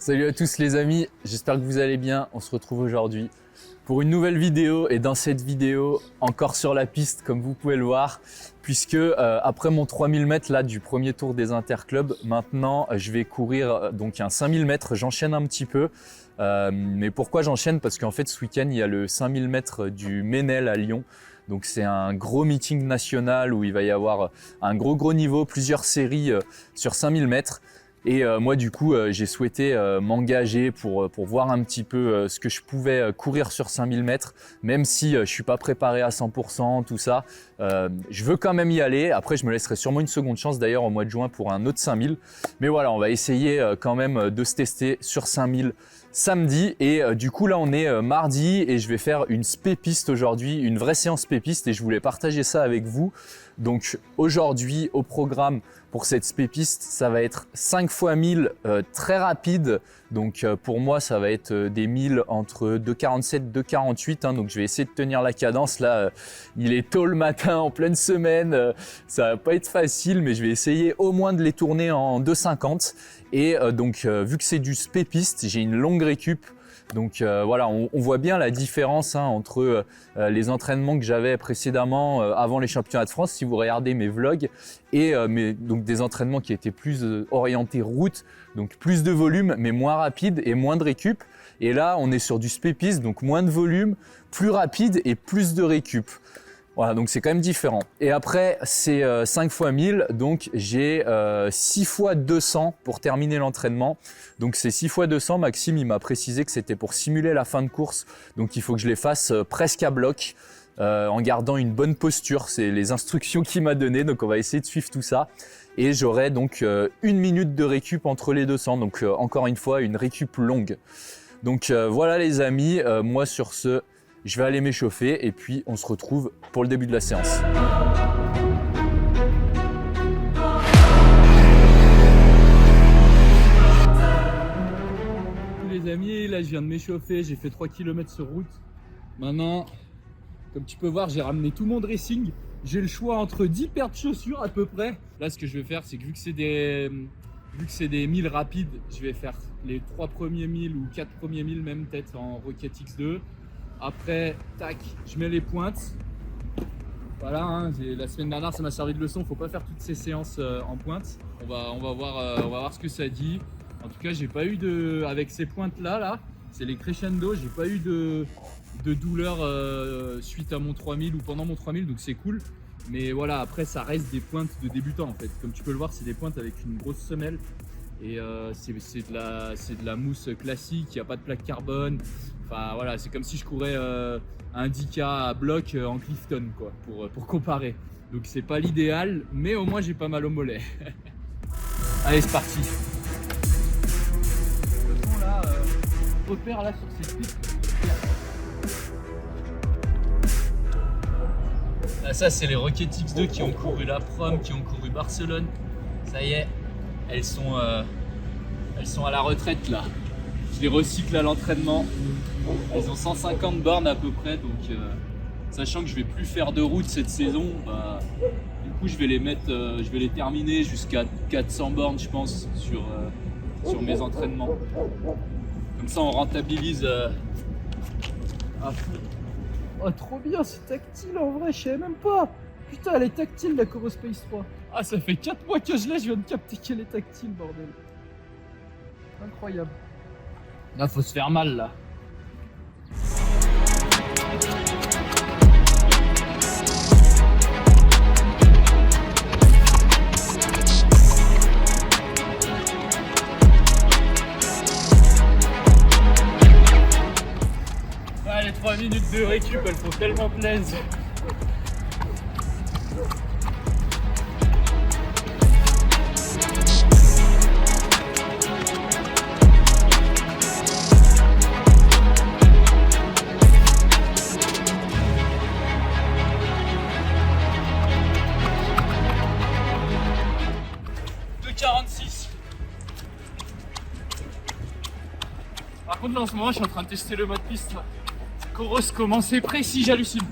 Salut à tous les amis, j'espère que vous allez bien. On se retrouve aujourd'hui pour une nouvelle vidéo et dans cette vidéo, encore sur la piste comme vous pouvez le voir, puisque après mon 3000 mètres là du premier tour des interclubs, maintenant je vais courir donc un 5000 mètres, j'enchaîne un petit peu. Mais pourquoi j'enchaîne? Parce qu'en fait ce week-end il y a le 5000 mètres du Ménel à Lyon. Donc c'est un gros meeting national où il va y avoir un gros niveau, plusieurs séries sur 5000 mètres. Et moi du coup j'ai souhaité m'engager pour voir un petit peu ce que je pouvais courir sur 5000 mètres, même si je suis pas préparé à 100%, tout ça. Je veux quand même y aller. Après je me laisserai sûrement une seconde chance d'ailleurs au mois de juin pour un autre 5000. Mais voilà, on va essayer quand même de se tester sur 5000 samedi. Et du coup là on est mardi et je vais faire une spé-piste aujourd'hui, une vraie séance spé-piste et je voulais partager ça avec vous. Donc aujourd'hui au programme pour cette spé-piste, ça va être 5 x 1000 très rapide. Donc pour moi ça va être des 1000 entre 2,47 et 2,48 hein, donc je vais essayer de tenir la cadence là. Il est tôt le matin en pleine semaine, ça va pas être facile mais je vais essayer au moins de les tourner en 2,50 et donc vu que c'est du spé-piste, j'ai une longue récup. Donc voilà, on voit bien la différence hein, entre les entraînements que j'avais précédemment avant les championnats de France, si vous regardez mes vlogs, et donc des entraînements qui étaient plus orientés route, donc plus de volume mais moins rapide et moins de récup. Et là, on est sur du spé-piste, donc moins de volume, plus rapide et plus de récup. Voilà, donc c'est quand même différent. Et après, c'est 5 x 1000, donc j'ai 6 x 200 pour terminer l'entraînement. Donc c'est 6 x 200, Maxime il m'a précisé que c'était pour simuler la fin de course, donc il faut que je les fasse presque à bloc, en gardant une bonne posture. C'est les instructions qu'il m'a données, donc on va essayer de suivre tout ça. Et j'aurai donc 1 minute de récup entre les 200, donc encore une fois une récup longue. Donc voilà les amis, moi sur ce, je vais aller m'échauffer et puis on se retrouve pour le début de la séance. Les amis, là je viens de m'échauffer, j'ai fait 3 km sur route. Maintenant, comme tu peux voir, j'ai ramené tout mon dressing. J'ai le choix entre 10 paires de chaussures à peu près. Là ce que je vais faire, c'est que vu que c'est des 1000 rapides, je vais faire les 3 premiers 1000 ou 4 premiers 1000 même peut-être en Rocket X2. Après, tac, je mets les pointes. Voilà, hein, la semaine dernière, ça m'a servi de leçon. Faut pas faire toutes ces séances en pointe. On va voir ce que ça dit. En tout cas, j'ai pas eu avec ces pointes là, c'est les crescendo. J'ai pas eu de douleur suite à mon 3000 ou pendant mon 3000, donc c'est cool. Mais voilà, après, ça reste des pointes de débutant en fait. Comme tu peux le voir, c'est des pointes avec une grosse semelle. Et c'est de la mousse classique, il n'y a pas de plaque carbone. Enfin voilà, c'est comme si je courais un 10K à bloc en Clifton quoi, pour comparer. Donc c'est pas l'idéal, mais au moins j'ai pas mal au mollet. Allez, c'est parti. Le fond là, repère là sur cette piste. Là, ça c'est les Rocket X2 qui ont couru la prom, qui ont couru Barcelone. Ça y est. Elles sont à la retraite là. Je les recycle à l'entraînement. Elles ont 150 bornes à peu près, donc sachant que je vais plus faire de route cette saison, bah, du coup je vais les terminer jusqu'à 400 bornes je pense sur mes entraînements. Comme ça on rentabilise à fond. Oh trop bien, c'est tactile en vrai, je savais même pas. Putain, elle est tactile la Coro Space 3. Ah, ça fait 4 mois que je l'ai, je viens de capter qu'elle est tactile, bordel. Incroyable. Là, faut se faire mal, là. Ah, les 3 minutes de récup, elles font tellement plaisir. Par contre là en ce moment je suis en train de tester le mode piste. Coros comment c'est précis, j'hallucine.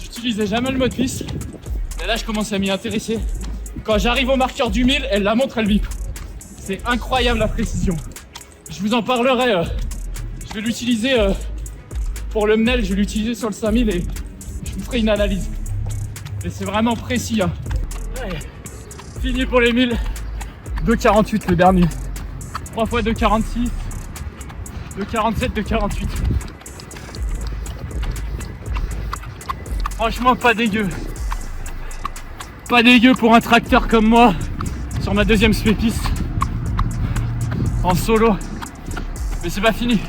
J'utilisais jamais le mode piste. Mais là je commence à m'y intéresser. Quand j'arrive au marqueur du 1000, elle la montre, elle bip. C'est incroyable la précision. Je vous en parlerai. Je vais l'utiliser pour le MNEL, je vais l'utiliser sur le 5000 et je vous ferai une analyse. Et c'est vraiment précis. Hein. Ouais. Fini pour les 1000. 2,48 le dernier. 3 fois 2,46. 2,47, 2,48. Franchement, pas dégueu. Pas dégueu pour un tracteur comme moi sur ma deuxième spé-piste en solo. Mais c'est pas fini.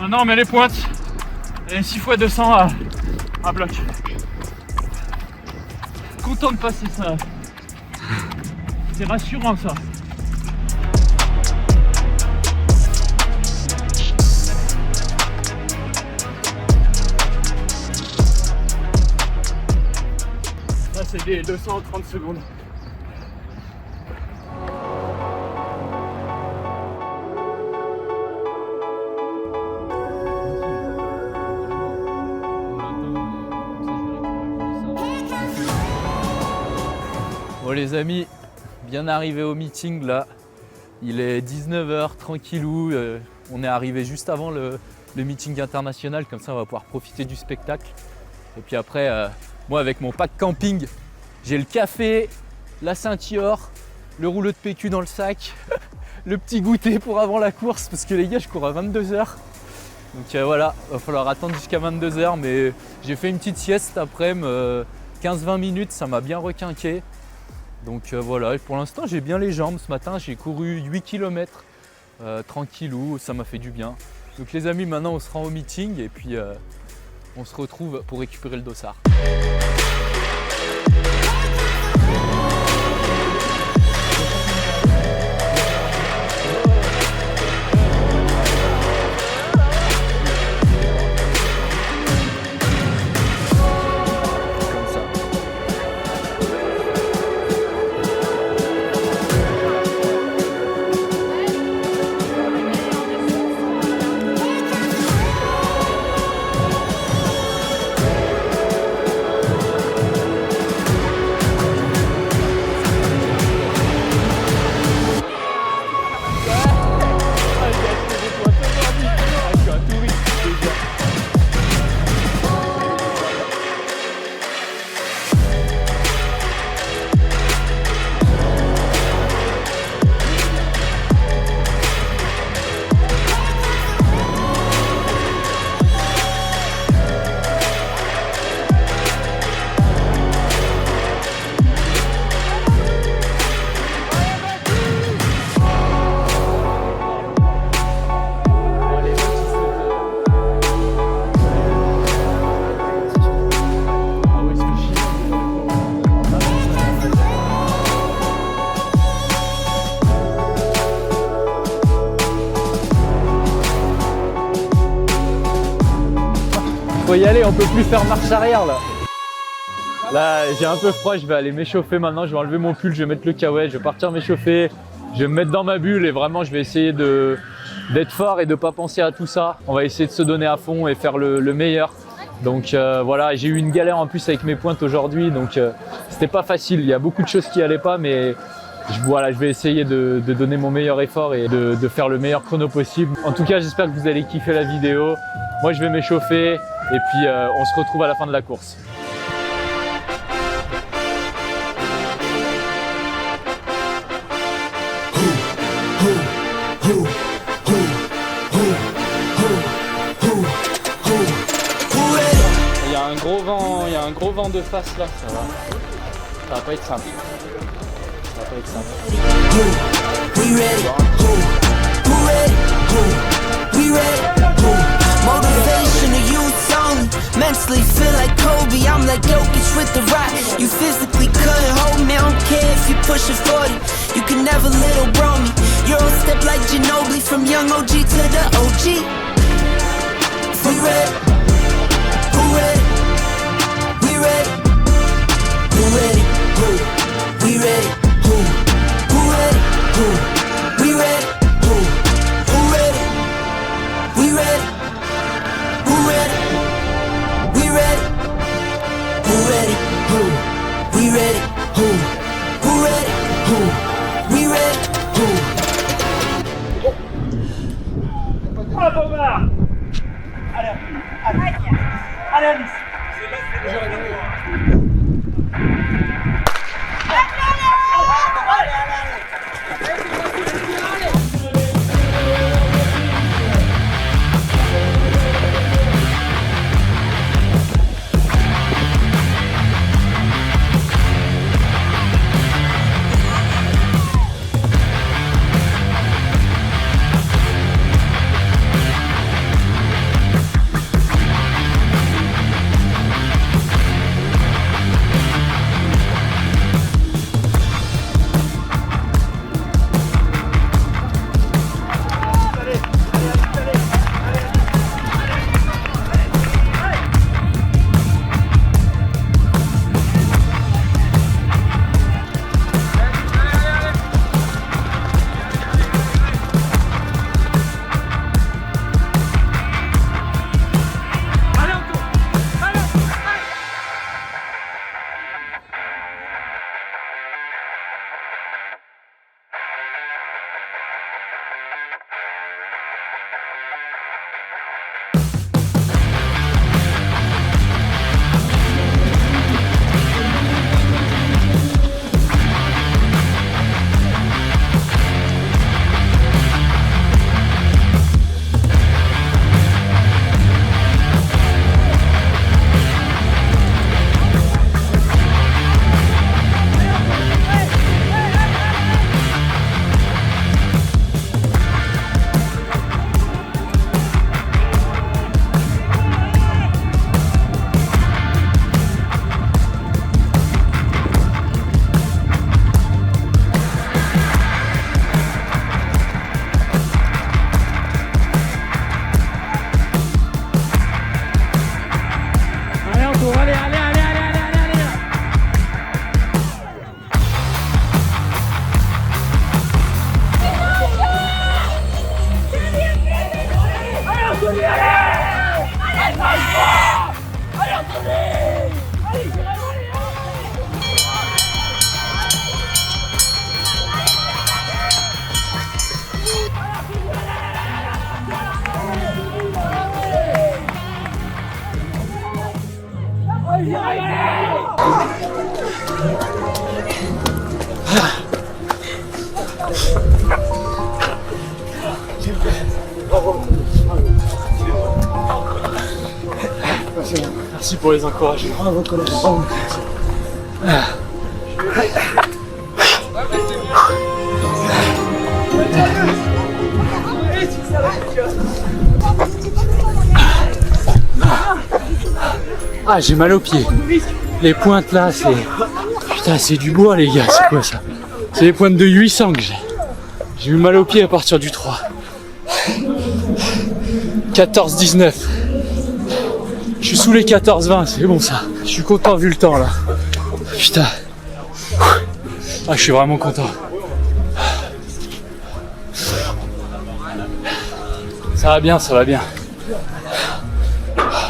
Maintenant on met les pointes et 6 fois 200 à bloc. Content de passer ça. C'est rassurant ça. Là c'est des 200 en 30 secondes. Bon les amis, bien arrivé au meeting là, il est 19h, tranquillou, on est arrivé juste avant le meeting international, comme ça on va pouvoir profiter du spectacle. Et puis après, moi avec mon pack camping, j'ai le café, la ceinture, le rouleau de PQ dans le sac, le petit goûter pour avant la course, parce que les gars je cours à 22h. Donc voilà, va falloir attendre jusqu'à 22h, mais j'ai fait une petite sieste après, 15-20 minutes, ça m'a bien requinqué. Donc voilà, et pour l'instant j'ai bien les jambes. Ce matin j'ai couru 8 km tranquillou, ça m'a fait du bien. Donc les amis, maintenant on se rend au meeting et puis on se retrouve pour récupérer le dossard. Faut y aller, on peut plus faire marche arrière là. Là j'ai un peu froid, je vais aller m'échauffer maintenant, je vais enlever mon pull, je vais mettre le caouet, je vais partir m'échauffer, je vais me mettre dans ma bulle et vraiment je vais essayer d'être fort et de pas penser à tout ça. On va essayer de se donner à fond et faire le meilleur. Donc voilà, j'ai eu une galère en plus avec mes pointes aujourd'hui, donc c'était pas facile, il y a beaucoup de choses qui allaient pas, mais voilà, je vais essayer de donner mon meilleur effort et de faire le meilleur chrono possible. En tout cas, j'espère que vous allez kiffer la vidéo. Moi, je vais m'échauffer et puis on se retrouve à la fin de la course. Il y a un gros vent de face là, ça va pas être simple. Ça va pas être simple. Motivation to youth only. Mentally feel like Kobe, I'm like Jokic with the rock. You physically couldn't hold me, I don't care if you pushing 40. You can never little bro me. Euro step like Ginobili, from young OG to the OG. We ready? Who ready? We ready? Who ready? Who? We ready? Who? Who ready? Who? We ready? Who? Who ready? We ready? Who ready? We ready? Who ready? Who? We ready? Who? Who ready? Who? We ready? Who? Merci pour les encouragements. Bravo, collègue. Bravo. Ah, j'ai mal aux pieds. Les pointes là, c'est... Putain, c'est du bois les gars, c'est quoi ça? C'est les pointes de 800 que j'ai. J'ai eu mal aux pieds à partir du 3. 14-19. Je suis sous les 14-20, c'est bon ça. Je suis content vu le temps là. Putain. Ah, je suis vraiment content. Ça va bien, ça va bien.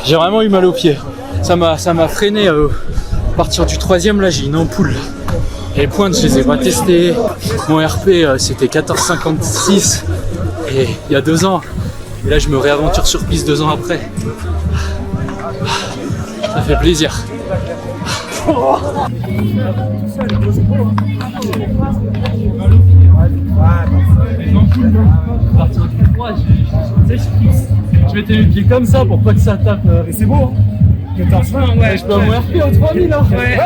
J'ai vraiment eu mal aux pieds. Ça m'a freiné à partir du 3e là, j'ai une ampoule. Et les pointes, je les ai pas testées. Mon RP c'était 14,56 et il y a 2 ans. Et là je me réaventure sur piste 2 ans après. Ça fait plaisir. Je mettais les pieds comme ça pour pas que ça tape. Et c'est beau, hein. 14-20, ouais. Je peux avoir RP au 3000 hein. Ouais.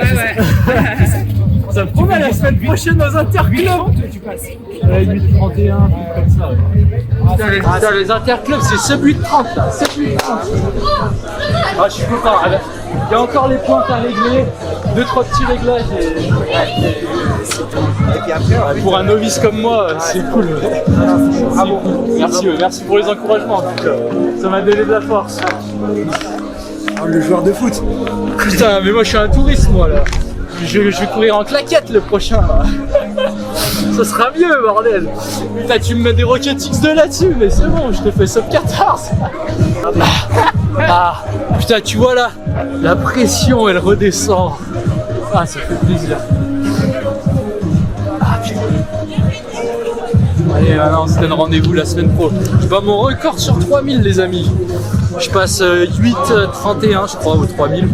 Ça me promet la semaine prochaine dans Interclub. Tu passes. 8,31, un truc comme ça. Ouais. Putain, les Interclubs, c'est sub 8,30 là. Sub 8,30. Ah, je suis content. Il y a encore les pointes à régler. 2-3 petits réglages. Pour un novice comme moi, c'est cool. Merci pour les encouragements en tout cas. Ça m'a donné de la force. Le joueur de foot. Putain, mais moi je suis un touriste moi là. Je vais courir en claquette le prochain là. Ça sera mieux bordel. Putain, tu me mets des Rocket X2 là-dessus, mais c'est bon, je te fais sub 14. Ah, putain, tu vois là, la pression elle redescend. Ah, ça fait plaisir. Ah putain. Allez, maintenant on se donne rendez-vous la semaine pro. Je bats mon record sur 3000 les amis. Je passe 8,31 je crois, ou 3000.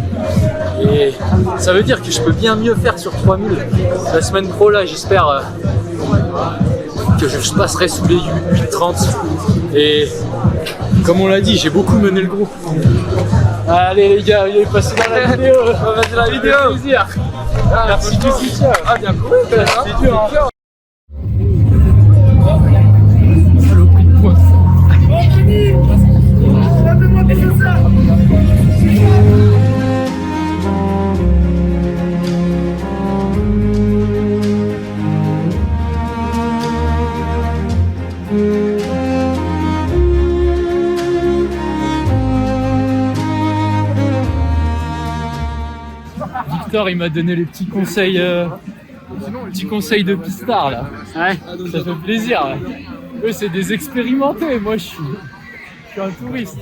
Et ça veut dire que je peux bien mieux faire sur 3000. La semaine pro là, j'espère que je passerai sous les 8,30. Et comme on l'a dit, j'ai beaucoup mené le groupe. Allez les gars, il est passé dans la vidéo. On va passer la vidéo. Plaisir. Merci du soutien. Ah bien couru, c'est dur. Hein. Saloperie de pointe. Victor, il m'a donné les petits conseils de pistard là. Ouais. Ça fait plaisir. Eux, c'est des expérimentés. Moi, je suis un touriste.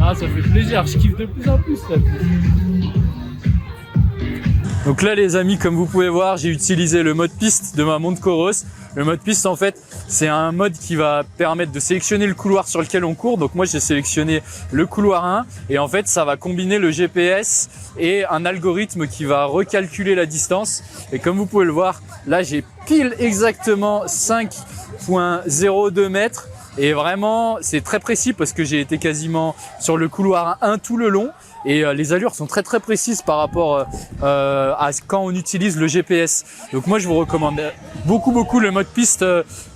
Ah, ça fait plaisir. Je kiffe de plus en plus là. Donc là les amis, comme vous pouvez voir, j'ai utilisé le mode piste de ma montre Coros. Le mode piste en fait, c'est un mode qui va permettre de sélectionner le couloir sur lequel on court. Donc moi j'ai sélectionné le couloir 1 et en fait ça va combiner le GPS et un algorithme qui va recalculer la distance. Et comme vous pouvez le voir, là j'ai pile exactement 5,02 mètres. Et vraiment, c'est très précis parce que j'ai été quasiment sur le couloir 1 tout le long. Et les allures sont très précises par rapport à quand on utilise le GPS. Donc moi, je vous recommande beaucoup le mode piste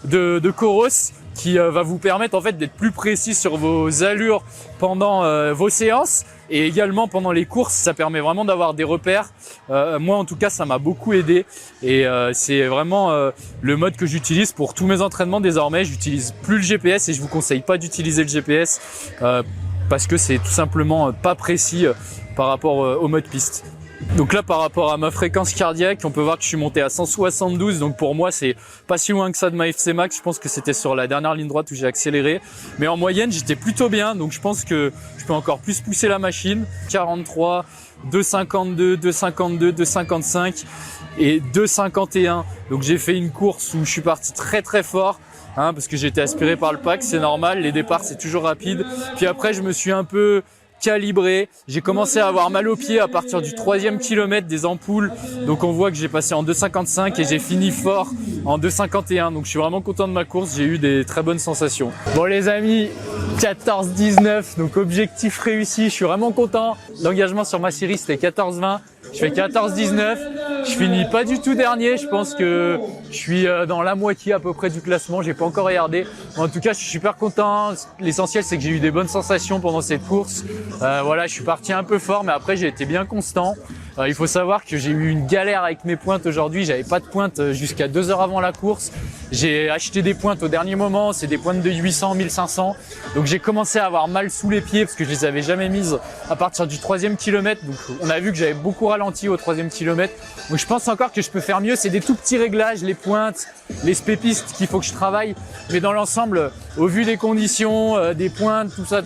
de Coros qui va vous permettre en fait d'être plus précis sur vos allures pendant vos séances et également pendant les courses. Ça permet vraiment d'avoir des repères. Moi en tout cas ça m'a beaucoup aidé et c'est vraiment le mode que j'utilise pour tous mes entraînements désormais. J'utilise plus le GPS et je vous conseille pas d'utiliser le GPS parce que c'est tout simplement pas précis par rapport au mode piste. Donc là par rapport à ma fréquence cardiaque, on peut voir que je suis monté à 172, donc pour moi c'est pas si loin que ça de ma FC Max. Je pense que c'était sur la dernière ligne droite où j'ai accéléré, mais en moyenne j'étais plutôt bien, donc je pense que je peux encore plus pousser la machine. 43, 2,52, 2,52, 2,55 et 2,51, donc j'ai fait une course où je suis parti très fort. Parce que j'ai été aspiré par le pack, c'est normal, les départs c'est toujours rapide. Puis après je me suis un peu calibré, j'ai commencé à avoir mal aux pieds à partir du 3e kilomètre des ampoules, donc on voit que j'ai passé en 2,55 et j'ai fini fort en 2,51, donc je suis vraiment content de ma course, j'ai eu des très bonnes sensations. Bon les amis, 14,19, donc objectif réussi, je suis vraiment content. L'engagement sur ma série c'était 14,20. Je fais 14,19, je finis pas du tout dernier, je pense que je suis dans la moitié à peu près du classement, j'ai pas encore regardé. En tout cas, je suis super content. L'essentiel, c'est que j'ai eu des bonnes sensations pendant cette course. Voilà, je suis parti un peu fort, mais après, j'ai été bien constant. Il faut savoir que j'ai eu une galère avec mes pointes aujourd'hui. J'avais pas de pointe jusqu'à 2 heures avant la course. J'ai acheté des pointes au dernier moment. C'est des pointes de 800, 1500. Donc j'ai commencé à avoir mal sous les pieds parce que je les avais jamais mises à partir du 3e kilomètre. Donc on a vu que j'avais beaucoup ralenti au 3e kilomètre. Donc je pense encore que je peux faire mieux. C'est des tout petits réglages, les pointes, les spépistes qu'il faut que je travaille. Mais dans l'ensemble, au vu des conditions, des pointes, tout ça,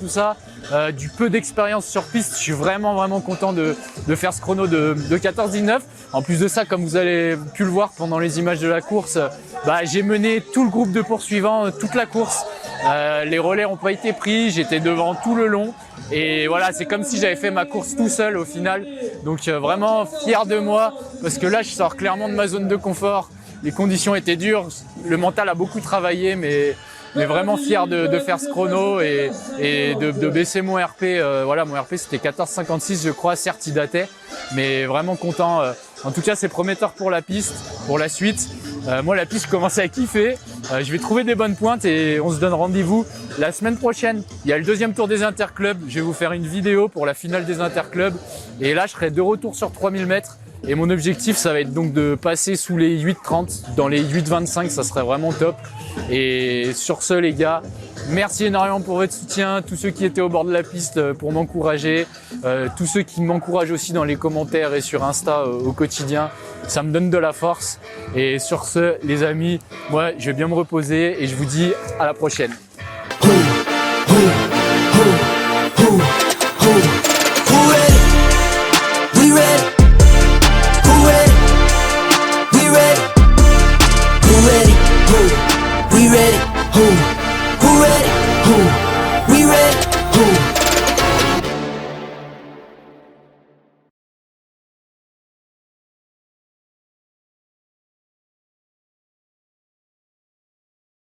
du peu d'expérience sur piste, je suis vraiment content de faire ce chrono de 14,19. En plus de ça, comme vous avez pu le voir pendant les images de la course, j'ai mené tout le groupe de poursuivants toute la course. Les relais n'ont pas été pris, j'étais devant tout le long et voilà, c'est comme si j'avais fait ma course tout seul au final. Donc vraiment fier de moi parce que là je sors clairement de ma zone de confort. Les conditions étaient dures, le mental a beaucoup travaillé, mais vraiment fier de faire ce chrono et de baisser mon RP. Voilà, mon RP c'était 14,56 je crois, certes il datait, mais vraiment content. En tout cas c'est prometteur pour la piste, pour la suite. Moi la piste je commence à kiffer, je vais trouver des bonnes pointes et on se donne rendez-vous la semaine prochaine. Il y a le 2e tour des interclubs, je vais vous faire une vidéo pour la finale des interclubs et là je serai de retour sur 3000 mètres. Et mon objectif, ça va être donc de passer sous les 8,30, dans les 8,25, ça serait vraiment top. Et sur ce, les gars, merci énormément pour votre soutien, tous ceux qui étaient au bord de la piste pour m'encourager, tous ceux qui m'encouragent aussi dans les commentaires et sur Insta au quotidien, ça me donne de la force. Et sur ce, les amis, moi, je vais bien me reposer et je vous dis à la prochaine.